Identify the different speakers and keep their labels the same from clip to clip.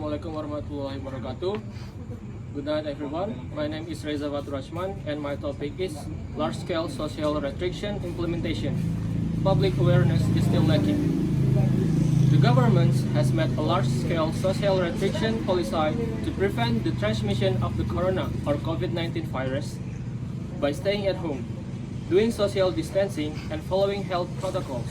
Speaker 1: Assalamualaikum warahmatullahi wabarakatuh. Good night everyone. My name is Reza Rachman and my topic is large-scale social restriction implementation. Public awareness is still lacking. The government has made a large-scale social restriction policy to prevent the transmission of the corona or COVID-19 virus by staying at home, doing social distancing, and following health protocols.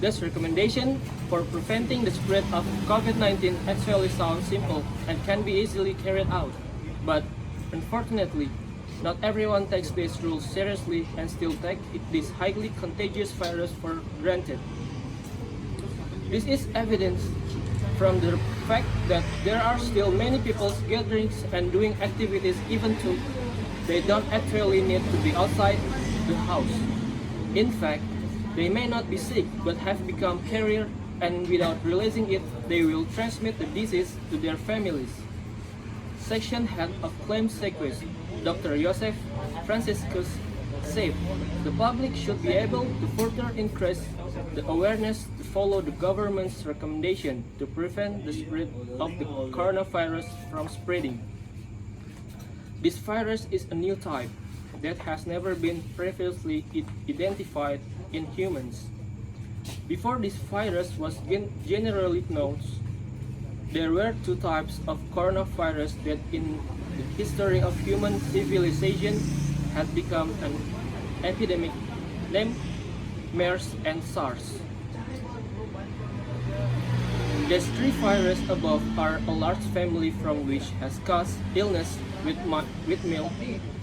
Speaker 1: This recommendation for preventing the spread of COVID-19 actually sounds simple and can be easily carried out, but unfortunately, not everyone takes these rules seriously and still take this highly contagious virus for granted. This is evident from the fact that there are still many people gatherings and doing activities even though they don't actually need to be outside the house. In fact, they may not be sick but have become carrier, and without realizing it, they will transmit the disease to their families. Section Head of Claims Sequence, Dr. Joseph Franciscus, said the public should be able to further increase the awareness to follow the government's recommendation to prevent the spread of the coronavirus from spreading. This virus is a new type that has never been previously identified in humans. Before this virus was generally known, there were two types of coronavirus that in the history of human civilization had become an epidemic, named MERS and SARS. These three viruses above are a large family from which has caused illness with mild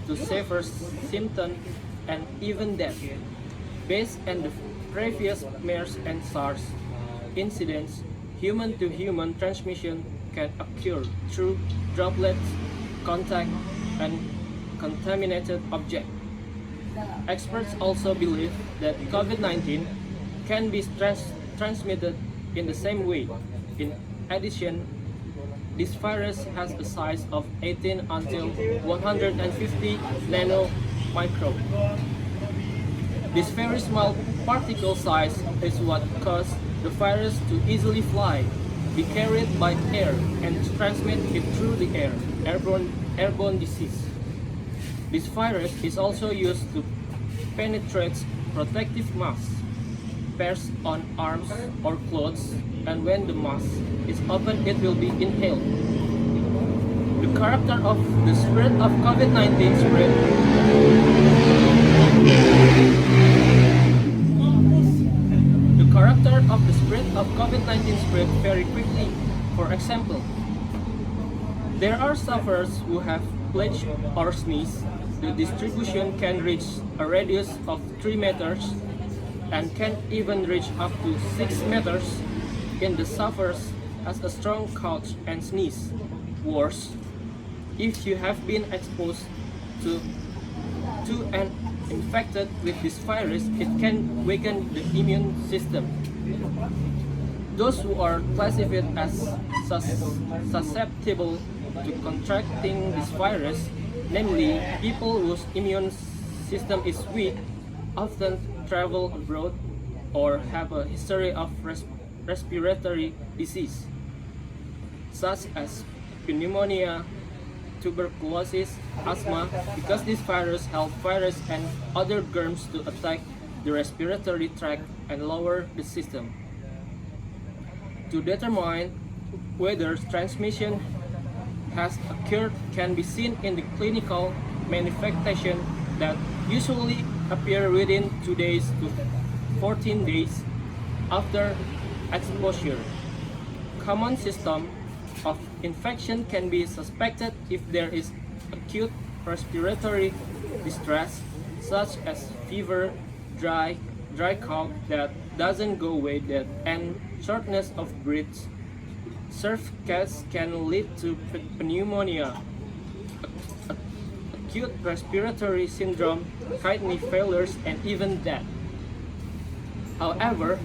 Speaker 1: to severe symptoms and even death. Based on the previous MERS and SARS incidents, human-to-human transmission can occur through droplets, contact, and contaminated objects. Experts also believe that COVID-19 can be transmitted in the same way. In addition, this virus has a size of 18 until 150 nanomicron. This very small particle size is what causes the virus to easily fly, be carried by air, and transmit it through the air, airborne disease. This virus is also used to penetrate protective masks, pairs on arms or clothes, and when the mask is opened, it will be inhaled. The character of the spread of COVID-19 spread very quickly. For example, there are sufferers who have pledged or sneezed. The distribution can reach a radius of 3 meters and can even reach up to 6 meters in the sufferers as a strong cough and sneeze. Worse, if you have been exposed to and infected with this virus, it can weaken the immune system. Those who are classified as susceptible to contracting this virus, namely people whose immune system is weak, often travel abroad or have a history of respiratory disease, such as pneumonia, tuberculosis, asthma, because this virus helps virus and other germs to attack the respiratory tract and lower the system. To determine whether transmission has occurred can be seen in the clinical manifestation that usually appear within 2 days to 14 days after exposure. Common symptoms of infection can be suspected if there is acute respiratory distress, such as fever, dry cough that doesn't go away, and shortness of breath. Serve case can lead to pneumonia, acute respiratory syndrome, kidney failures, and even death. However,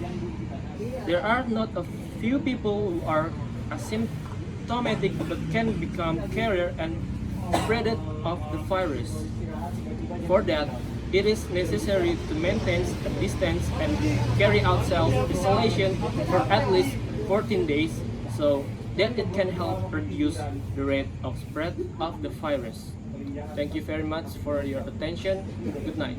Speaker 1: there are not a few people who are asymptomatic but can become carrier and spreader of the virus. For that, it is necessary to maintain a distance and carry out self-isolation for at least 14 days. So, that it can help reduce the rate of spread of the virus. Thank you very much for your attention. Good night.